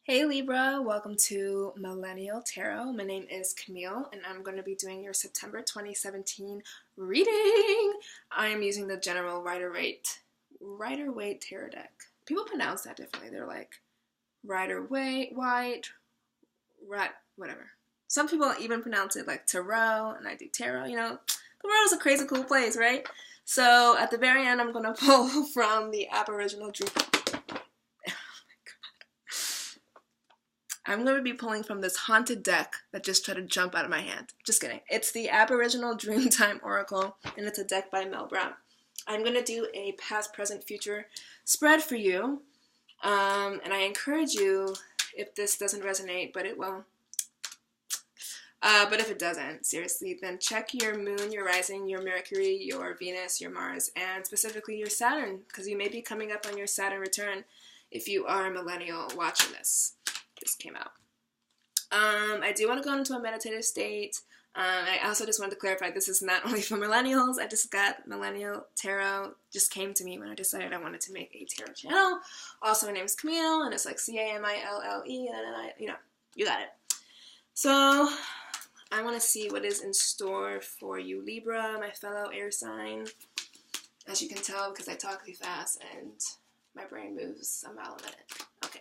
Hey Libra, welcome to Millennial Tarot. My name is Camille and I'm going to be doing your September 2017 reading. I am using the general Rider-Waite tarot deck. People pronounce that differently. They're like Rider-Waite, whatever. Some people even pronounce it like tarot, and I do tarot. The world is a crazy cool place, right? So at the very end, I'm going to pull from the Aboriginal Dream. I'm going to be pulling from this haunted deck that just tried to jump out of my hand. Just kidding. It's the Aboriginal Dreamtime Oracle, and it's a deck by Mel Brown. I'm going to do a past, present, future spread for you, and I encourage you, if this doesn't resonate, but it will, but if it doesn't, seriously, then check your moon, your rising, your Mercury, your Venus, your Mars, and specifically your Saturn, because you may be coming up on your Saturn return if you are a millennial watching this. This came out. I do want to go into a meditative state. I also just wanted to clarify this is not only for millennials. I just got Millennial Tarot. Just came to me when I decided I wanted to make a tarot channel. Also, my name is Camille, and it's like Camille, and you got it. So, I want to see what is in store for you, Libra, my fellow air sign. As you can tell, because I talk too fast and my brain moves a mile a minute. Okay.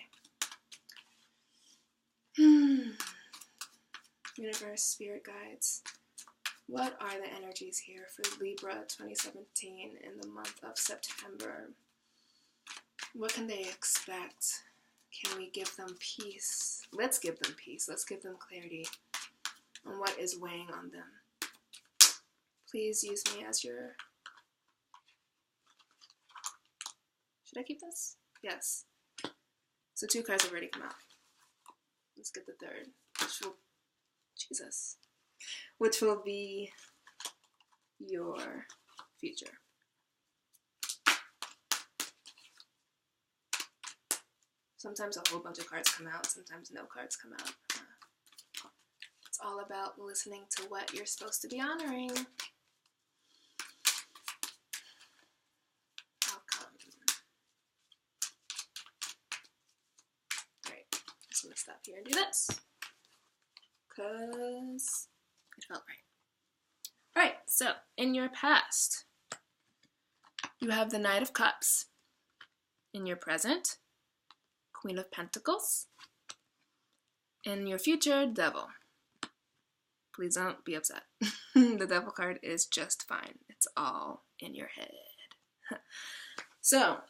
Universe, spirit guides, what are the energies here for Libra 2017 in the month of September? What can they expect? Can we give them peace? Let's give them peace. Let's give them clarity on what is weighing on them. Please use me as your... Should I keep this? Yes. So 2 cards have already come out. Let's get the third, which will be your future. Sometimes a whole bunch of cards come out, sometimes no cards come out. It's all about listening to what you're supposed to be honoring. Outcome. Alright, just gonna stop here and do this, because it felt right. Alright, so in your past, you have the Knight of Cups. In your present, Queen of Pentacles. In your future, Devil. Please don't be upset. The Devil card is just fine. It's all in your head. So,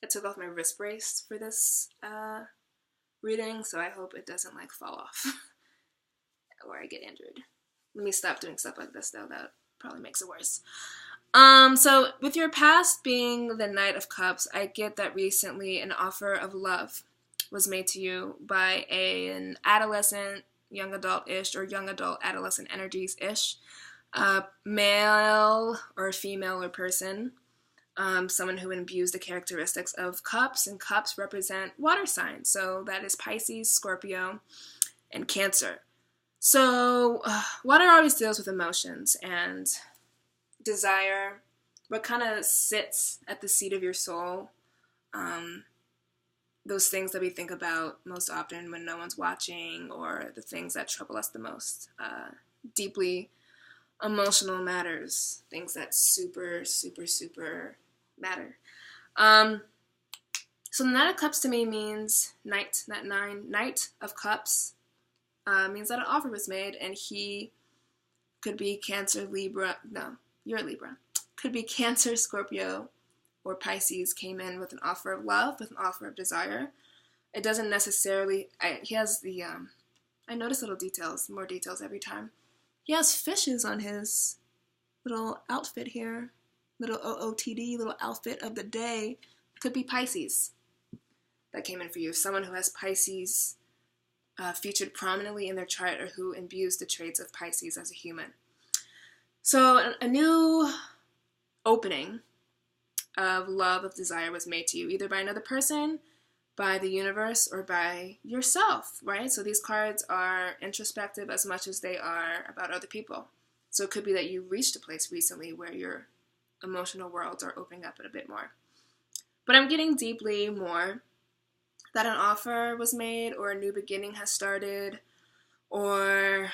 I took off my wrist brace for this reading, so I hope it doesn't like fall off or I get injured. Let me stop doing stuff like this though, that probably makes it worse. So with your past being the Knight of Cups, I get that recently an offer of love was made to you by an adolescent, young adult-ish, or young adult adolescent energies-ish, male or female or person. Someone who imbues the characteristics of cups, and cups represent water signs. So that is Pisces, Scorpio, and Cancer. So water always deals with emotions and desire, what kind of sits at the seat of your soul. Those things that we think about most often when no one's watching, or the things that trouble us the most. Deeply emotional matters, things that super matter. So the Knight of Cups to me means knight, not nine. Knight of Cups means that an offer was made, and he could be Cancer, Libra. No, you're a Libra. Could be Cancer, Scorpio, or Pisces came in with an offer of love, with an offer of desire. It doesn't necessarily... he has the... I notice little details, more details every time. He has fishes on his little outfit here. Little OOTD, little outfit of the day. Could be Pisces that came in for you. Someone who has Pisces featured prominently in their chart, or who imbues the traits of Pisces as a human. So a new opening of love, of desire was made to you, either by another person, by the universe, or by yourself, right? So these cards are introspective as much as they are about other people. So it could be that you reached a place recently where your emotional worlds are opening up a bit more. But I'm getting deeply more that an offer was made, or a new beginning has started, or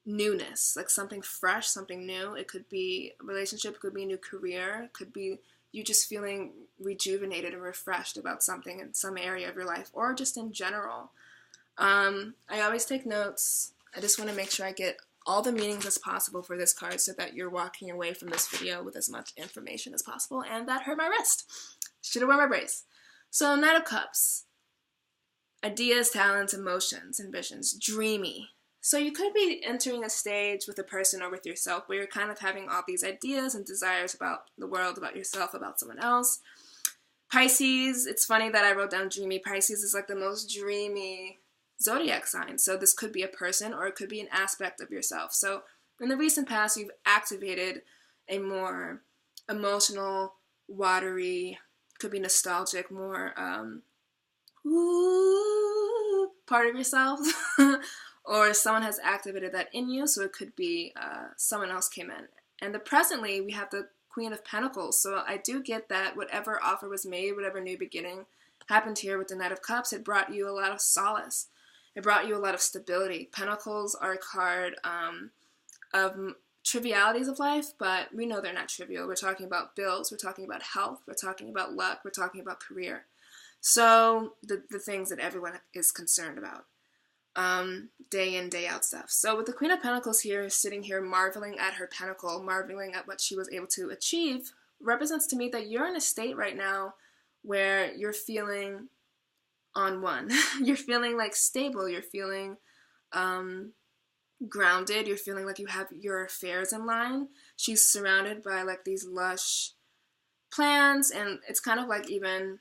newness, like something fresh, something new. It could be a relationship, it could be a new career, it could be you just feeling rejuvenated and refreshed about something in some area of your life, or just in general. I always take notes. I just want to make sure I get all the meanings as possible for this card so that you're walking away from this video with as much information as possible. And that hurt my wrist. Should have worn my brace. So, Knight of Cups. Ideas, talents, emotions, ambitions. Dreamy. So you could be entering a stage with a person or with yourself where you're kind of having all these ideas and desires about the world, about yourself, about someone else. Pisces, it's funny that I wrote down dreamy. Pisces is like the most dreamy zodiac sign. So this could be a person, or it could be an aspect of yourself. So in the recent past, you've activated a more emotional, watery, could be nostalgic, more part of yourself. Or someone has activated that in you, so it could be someone else came in. And presently, we have the Queen of Pentacles, so I do get that whatever offer was made, whatever new beginning happened here with the Knight of Cups, it brought you a lot of solace. It brought you a lot of stability. Pentacles are a card of trivialities of life, but we know they're not trivial. We're talking about bills, we're talking about health, we're talking about luck, we're talking about career. So the things that everyone is concerned about. Day in, day out stuff. So with the Queen of Pentacles here, sitting here marveling at her pentacle, marveling at what she was able to achieve, represents to me that you're in a state right now where you're feeling on one. You're feeling like stable, you're feeling grounded, you're feeling like you have your affairs in line. She's surrounded by like these lush plants, and it's kind of like even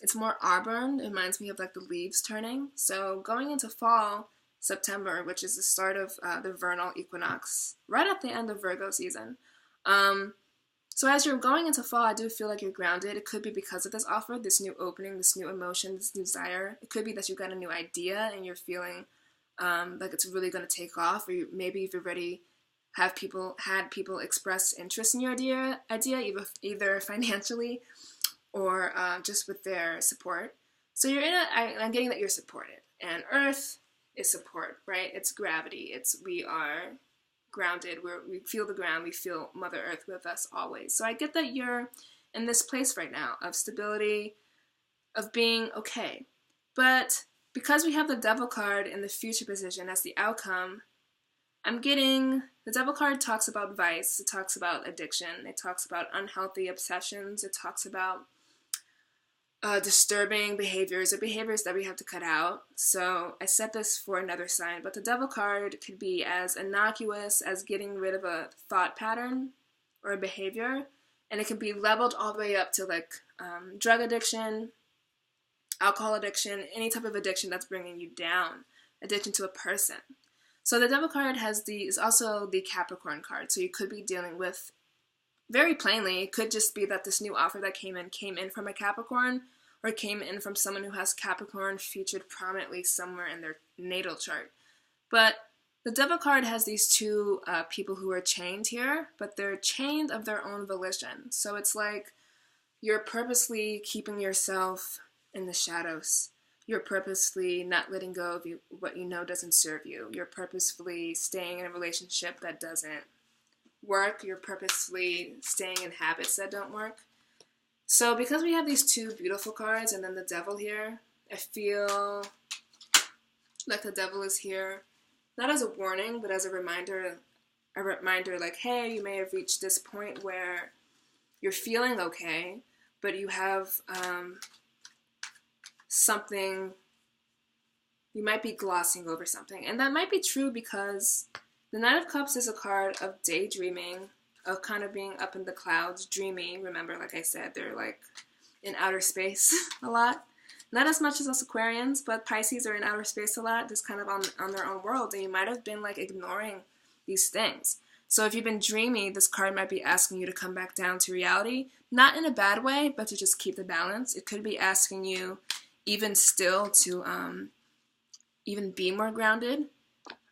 it's more auburn. It reminds me of like the leaves turning. So going into fall, September, which is the start of the vernal equinox, right at the end of Virgo season. So as you're going into fall, I do feel like you're grounded. It could be because of this offer, this new opening, this new emotion, this new desire. It could be that you got a new idea and you're feeling like it's really going to take off, or maybe you've already had people express interest in your idea either financially or just with their support. So you're I'm getting that you're supported. And Earth is support, right? It's gravity. We are grounded. We feel the ground. We feel Mother Earth with us always. So I get that you're in this place right now of stability, of being okay. But because we have the Devil card in the future position as the outcome, I'm getting the Devil card talks about vice. It talks about addiction. It talks about unhealthy obsessions. It talks about disturbing behaviors, or behaviors that we have to cut out. So I said this for another sign, but the Devil card could be as innocuous as getting rid of a thought pattern or a behavior, and it can be leveled all the way up to like drug addiction, alcohol addiction, any type of addiction that's bringing you down, addiction to a person. So the Devil card is also the Capricorn card, so you could be dealing with, very plainly, it could just be that this new offer that came in from a Capricorn, or came in from someone who has Capricorn featured prominently somewhere in their natal chart. But the Devil card has these two people who are chained here, but they're chained of their own volition. So it's like you're purposely keeping yourself in the shadows. You're purposely not letting go of what you know doesn't serve you. You're purposefully staying in a relationship that doesn't work. You're purposely staying in habits that don't work. So because we have these two beautiful cards and then the Devil here, I feel like the Devil is here not as a warning, but as a reminder like, hey, you may have reached this point where you're feeling okay, but you have something, you might be glossing over something. And that might be true because the Knight of Cups is a card of daydreaming, of kind of being up in the clouds, dreaming. Remember, like I said, they're like in outer space a lot. Not as much as us Aquarians, but Pisces are in outer space a lot, just kind of on their own world. And you might have been like ignoring these things. So if you've been dreaming, this card might be asking you to come back down to reality. Not in a bad way, but to just keep the balance. It could be asking you even still to even be more grounded,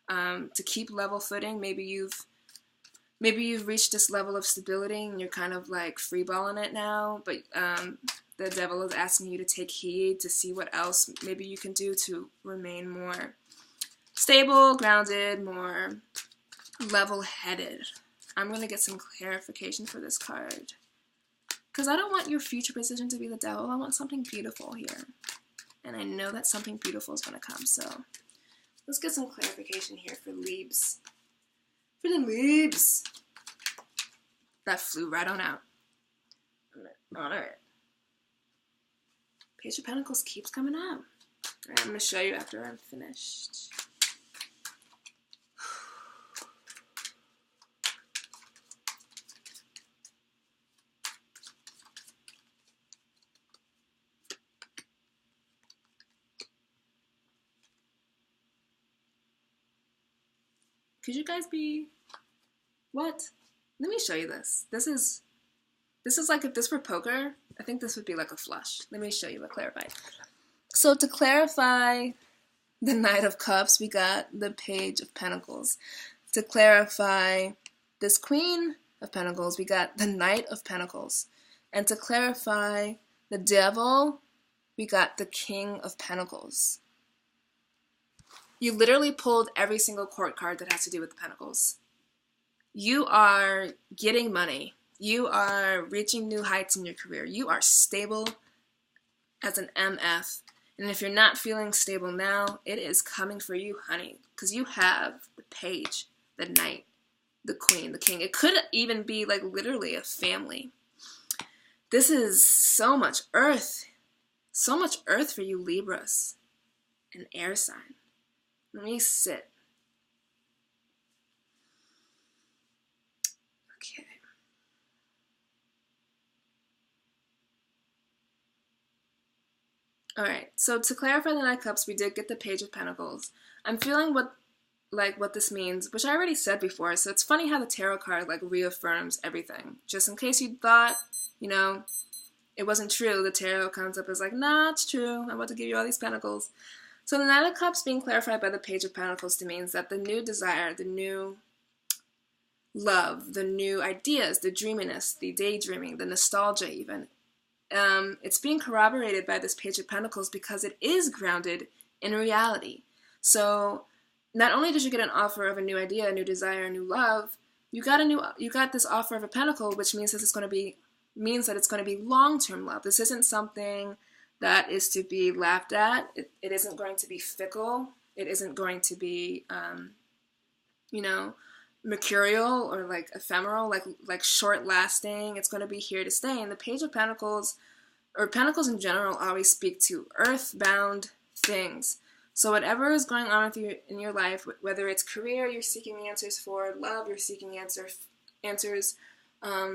to keep level footing. Maybe you've maybe you've reached this level of stability and you're kind of like freeballing it now, but the devil is asking you to take heed to see what else maybe you can do to remain more stable, grounded, more level-headed. I'm going to get some clarification for this card. Because I don't want your future position to be the devil. I want something beautiful here. And I know that something beautiful is going to come. So let's get some clarification here for Libs. For the Libs. That flew right on out. Alright. Page of Pentacles keeps coming up. Alright, I'm going to show you after I'm finished. Could you guys be... What? Let me show you this. This is like if this were poker, I think this would be like a flush. Let me show you what clarified. So to clarify the Knight of Cups, we got the Page of Pentacles. To clarify this Queen of Pentacles, we got the Knight of Pentacles. And to clarify the Devil, we got the King of Pentacles. You literally pulled every single court card that has to do with the Pentacles. You are getting money. You are reaching new heights in your career. You are stable as an MF. And if you're not feeling stable now, it is coming for you, honey. Because you have the Page, the Knight, the Queen, the King. It could even be like literally a family. This is so much earth. So much earth for you Libras. An air sign. Let me sit. Okay. Alright, so to clarify the Knight of Cups, we did get the Page of Pentacles. I'm feeling what this means, which I already said before, so it's funny how the tarot card like reaffirms everything. Just in case you thought, you know, it wasn't true, the tarot comes up as like, nah, it's true, I'm about to give you all these pentacles. So the Knight of Cups being clarified by the Page of Pentacles means that the new desire, the new love, the new ideas, the dreaminess, the daydreaming, the nostalgia even, it's being corroborated by this Page of Pentacles because it is grounded in reality. So not only did you get an offer of a new idea, a new desire, a new love, you got this offer of a pentacle, which means that it's going to be long-term love. This isn't something that is to be laughed at. It isn't going to be fickle. It isn't going to be, you know, mercurial or like ephemeral, like short-lasting. It's going to be here to stay. And the Page of Pentacles, or Pentacles in general, always speak to earth-bound things. So whatever is going on with you in your life, whether it's career you're seeking answers for, love you're seeking answers,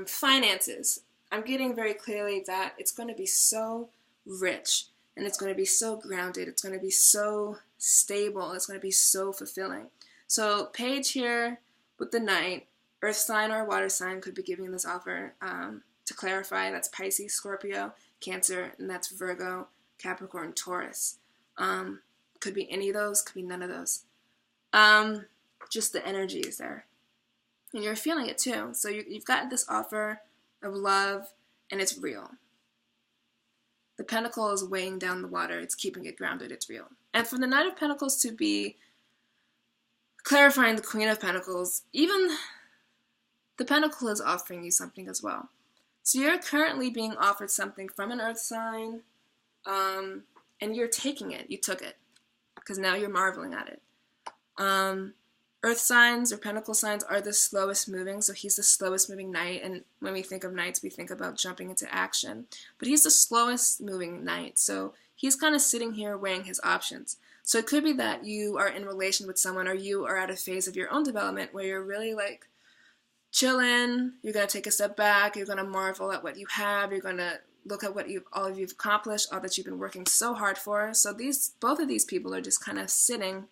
finances, I'm getting very clearly that it's going to be so rich, and it's going to be so grounded, it's going to be so stable, it's going to be so fulfilling. So Page here with the Knight, earth sign or water sign could be giving this offer. To clarify, that's Pisces, Scorpio, Cancer, and that's Virgo, Capricorn, Taurus. Could be any of those, could be none of those. Just the energy is there. And you're feeling it too. So you've got this offer of love, and it's real. The pentacle is weighing down the water. It's keeping it grounded. It's real. And for the Knight of Pentacles to be clarifying the Queen of Pentacles, even the pentacle is offering you something as well. So you're currently being offered something from an earth sign, and you're taking it. You took it. Because now you're marveling at it. Earth signs or pentacle signs are the slowest moving, so he's the slowest moving knight, and when we think of knights, we think about jumping into action. But he's the slowest moving knight, so he's kind of sitting here weighing his options. So it could be that you are in relation with someone, or you are at a phase of your own development where you're really like chilling, you're going to take a step back, you're going to marvel at what you have, you're going to look at what all you've accomplished, all that you've been working so hard for. So both of these people are just kind of sitting,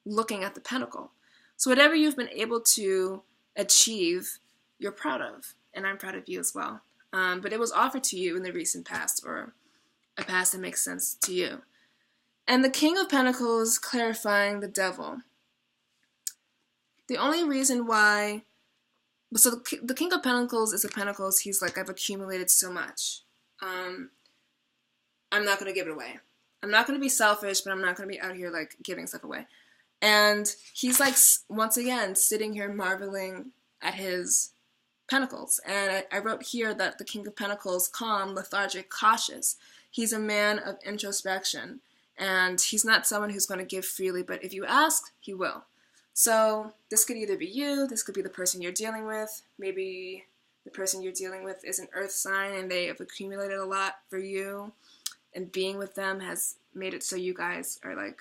looking at the pentacle. So whatever you've been able to achieve, you're proud of, and I'm proud of you as well. But it was offered to you in the recent past, or a past that makes sense to you. And the King of Pentacles clarifying the Devil. The only reason why So the King of Pentacles is the Pentacles. He's like, I've accumulated so much. I'm not going to give it away. I'm not going to be selfish, but I'm not going to be out here like giving stuff away. And he's like, once again, sitting here marveling at his Pentacles. And I wrote here that the King of Pentacles, calm, lethargic, cautious. He's a man of introspection. And he's not someone who's going to give freely, but if you ask, he will. So this could either be you, this could be the person you're dealing with. Maybe the person you're dealing with is an earth sign and they have accumulated a lot for you. And being with them has made it so you guys are like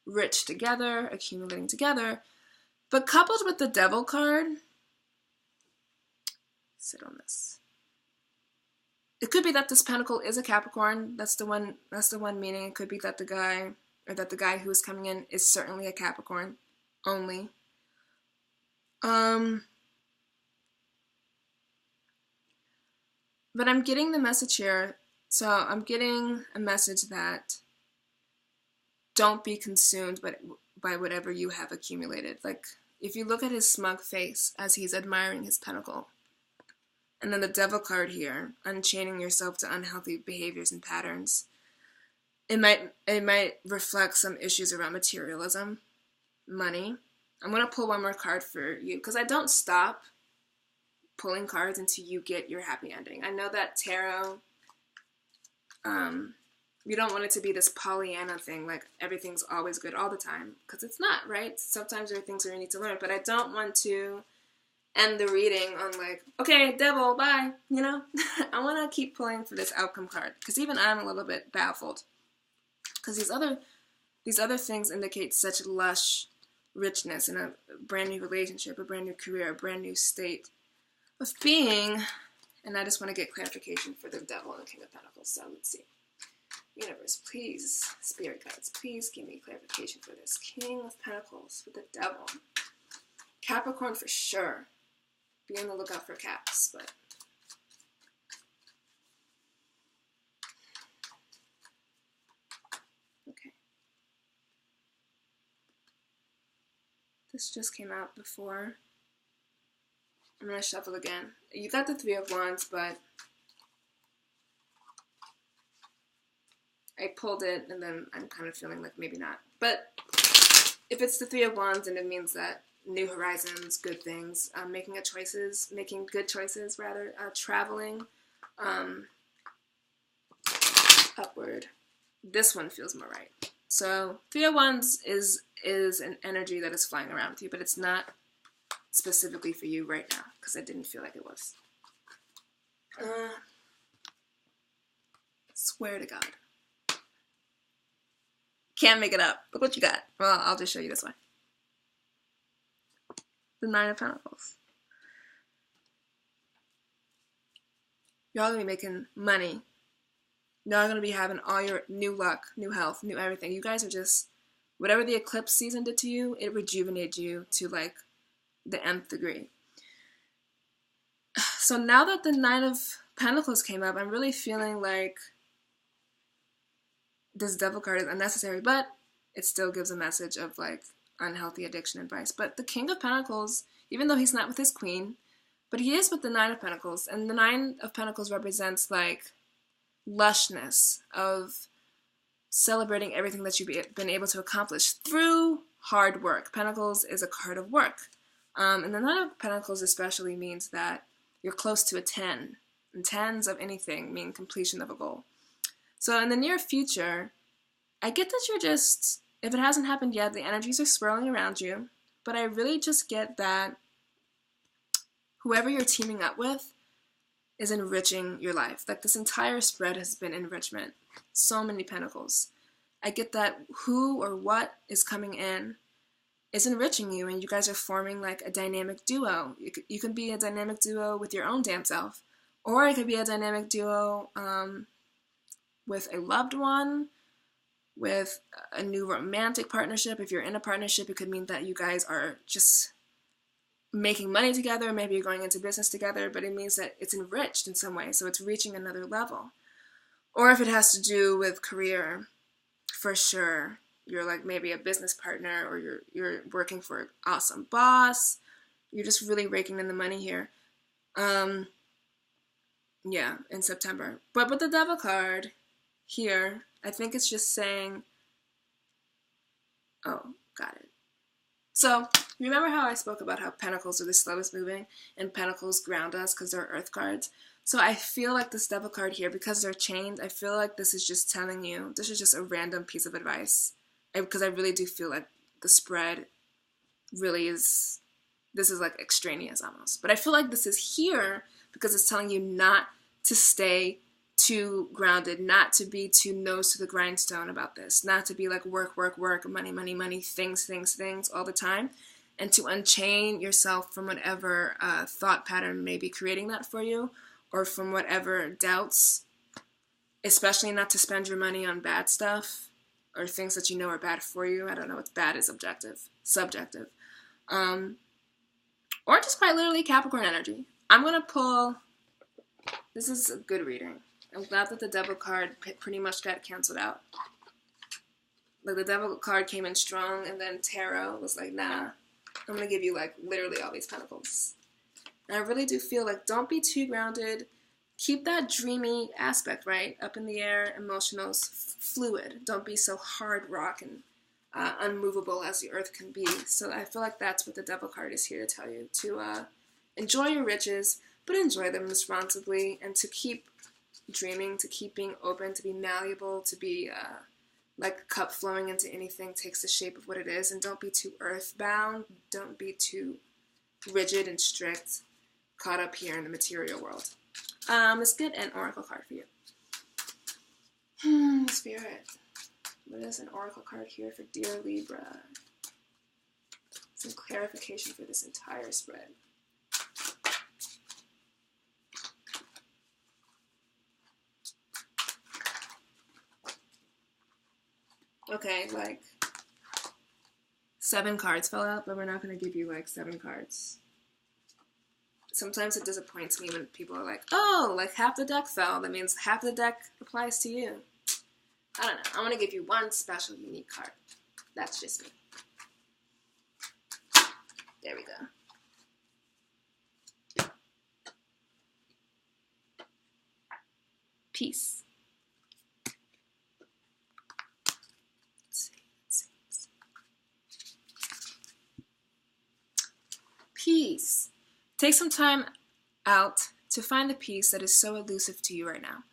rich together, accumulating together. But coupled with the Devil card, sit on this. It could be that this pentacle is a Capricorn. That's the one meaning. It could be that the guy who is coming in is certainly a Capricorn only. But I'm getting the message here. So I'm getting a message that don't be consumed by whatever you have accumulated. Like, if you look at his smug face as he's admiring his pentacle, and then the Devil card here, unchaining yourself to unhealthy behaviors and patterns, it might reflect some issues around materialism, money. I'm going to pull one more card for you, because I don't stop pulling cards until you get your happy ending. I know that tarot, you don't want it to be this Pollyanna thing, like everything's always good all the time, because it's not, right? Sometimes there are things where you need to learn, but I don't want to end the reading on like, okay, Devil, bye, you know? I want to keep pulling for this outcome card, because even I'm a little bit baffled, because these other things indicate such lush richness in a brand new relationship, a brand new career, a brand new state of being, and I just want to get clarification for the Devil and the King of Pentacles. So let's see. Universe, please, Spirit guides, please give me clarification for this. King of Pentacles with the Devil. Capricorn for sure. Be on the lookout for Caps, but okay. This just came out before. I'm going to shuffle again. You got the Three of Wands, but I pulled it, and then I'm kind of feeling like maybe not. But if it's the Three of Wands, then it means that new horizons, good things, making good choices, traveling, upward. This one feels more right. So Three of Wands is an energy that is flying around with you, but it's not specifically for you right now, because I didn't feel like it was. Swear to God. Can't make it up. Look what you got. Well, I'll just show you this one. The Nine of Pentacles. Y'all gonna be making money. Y'all gonna be having all your new luck, new health, new everything. You guys are just, whatever the eclipse season did to you, it rejuvenated you to like the nth degree. So now that the Nine of Pentacles came up, I'm really feeling like this Devil card is unnecessary, but it still gives a message of like unhealthy addiction advice. But the King of Pentacles, even though he's not with his queen, but he is with the Nine of Pentacles, and the Nine of Pentacles represents like lushness of celebrating everything that you've been able to accomplish through hard work. Pentacles is a card of work. And the Nine of Pentacles especially means that you're close to a 10. And 10s of anything mean completion of a goal. So in the near future, I get that you're just, if it hasn't happened yet, the energies are swirling around you. But I really just get that whoever you're teaming up with is enriching your life. Like this entire spread has been enrichment. So many pentacles. I get that who or what is coming in is enriching you, and you guys are forming like a dynamic duo. You can be a dynamic duo with your own damn self, or it could be a dynamic duo with a loved one, with a new romantic partnership. If you're in a partnership, it could mean that you guys are just making money together, maybe you're going into business together, but it means that it's enriched in some way, so it's reaching another level. Or if it has to do with career, for sure, you're like maybe a business partner, or you're working for an awesome boss, You're just really raking in the money here. Yeah, in September. But with the Devil card here, I think it's just saying, oh, got it. So, remember how I spoke about how Pentacles are the slowest moving, and Pentacles ground us because they're Earth cards? So I feel like this Devil card here, because they're chained, I feel like this is just telling you, this is just a random piece of advice. Because I really do feel like the spread really is, this is like extraneous almost. But I feel like this is here because it's telling you not to stay too grounded, not to be too nose to the grindstone about this, not to be like work, work, work, money, money, money, things, things, things all the time, and to unchain yourself from whatever thought pattern may be creating that for you, or from whatever doubts, especially not to spend your money on bad stuff or things that you know are bad for you. I don't know, what's bad is subjective. Or just quite literally Capricorn energy. I'm going to pull, this is a good reading. I'm glad that the Devil card pretty much got canceled out. Like, the Devil card came in strong, and then Tarot was like, nah, I'm going to give you, like, literally all these pentacles. And I really do feel like, don't be too grounded. Keep that dreamy aspect, right? Up in the air, emotional, fluid. Don't be so hard rock and unmovable as the earth can be. So I feel like that's what the Devil card is here to tell you. To enjoy your riches, but enjoy them responsibly, and to keep dreaming, to keep being open, to be malleable, to be like a cup flowing into anything takes the shape of what it is, and don't be too earthbound, don't be too rigid and strict, caught up here in the material world. Let's get an oracle card for you. Spirit, what is an oracle card here for dear Libra? Some clarification for this entire spread. Okay, like 7 cards fell out, but we're not going to give you like 7 cards. Sometimes it disappoints me when people are like, oh, like half the deck fell. That means half the deck applies to you. I don't know. I'm going to give you one special, unique card. That's just me. There we go. Peace. Let's see. Peace. Take some time out to find the peace that is so elusive to you right now.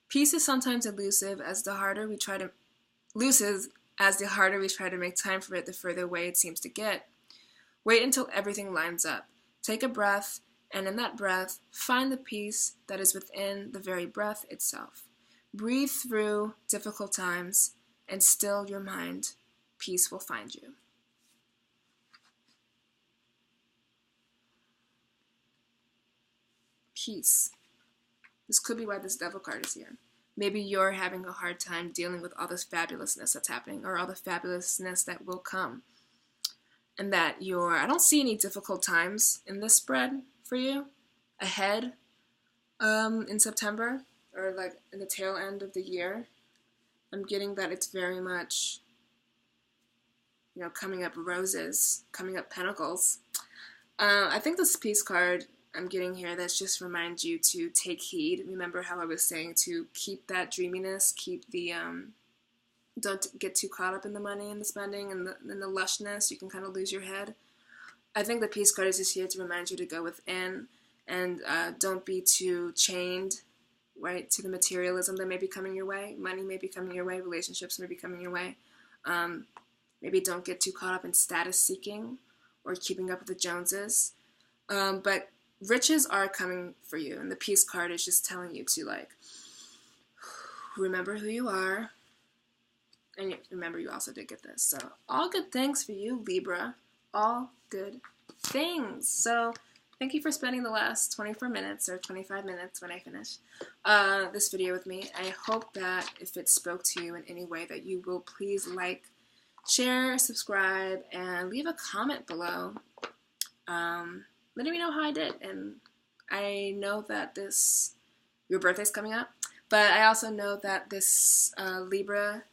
Peace is sometimes elusive as the harder we try to make time for it, the further away it seems to get. Wait until everything lines up. Take a breath, and in that breath, find the peace that is within the very breath itself. Breathe through difficult times and still your mind. Peace will find you. Peace. This could be why this Devil card is here. Maybe you're having a hard time dealing with all this fabulousness that's happening, or all the fabulousness that will come. And that I don't see any difficult times in this spread for you ahead in September, or like in the tail end of the year. I'm getting that it's very much, coming up roses, coming up pentacles. I think this peace card I'm getting here, that's just reminds you to take heed. Remember how I was saying to keep that dreaminess, keep the, don't get too caught up in the money and the spending and the lushness. You can kind of lose your head. I think the peace card is just here to remind you to go within and don't be too chained, right, to the materialism that may be coming your way. Money may be coming your way. Relationships may be coming your way. Maybe don't get too caught up in status seeking or keeping up with the Joneses. But riches are coming for you, and the peace card is just telling you to, like, remember who you are, and remember you also did get this. So all good things for you, Libra. All good things. So thank you for spending the last 24 minutes or 25 minutes when I finish this video with me. I hope that if it spoke to you in any way that you will please like, share, subscribe, and leave a comment below. Letting me know how I did. And I know that your birthday's coming up, but I also know that this Libra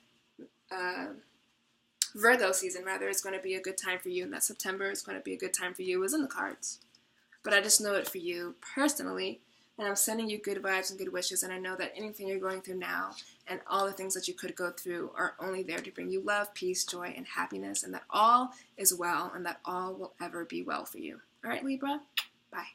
Virgo season, rather, is going to be a good time for you, and that September is going to be a good time for you. It was in the cards. But I just know it for you personally, and I'm sending you good vibes and good wishes, and I know that anything you're going through now and all the things that you could go through are only there to bring you love, peace, joy, and happiness, and that all is well, and that all will ever be well for you. All right, Libra? Bye.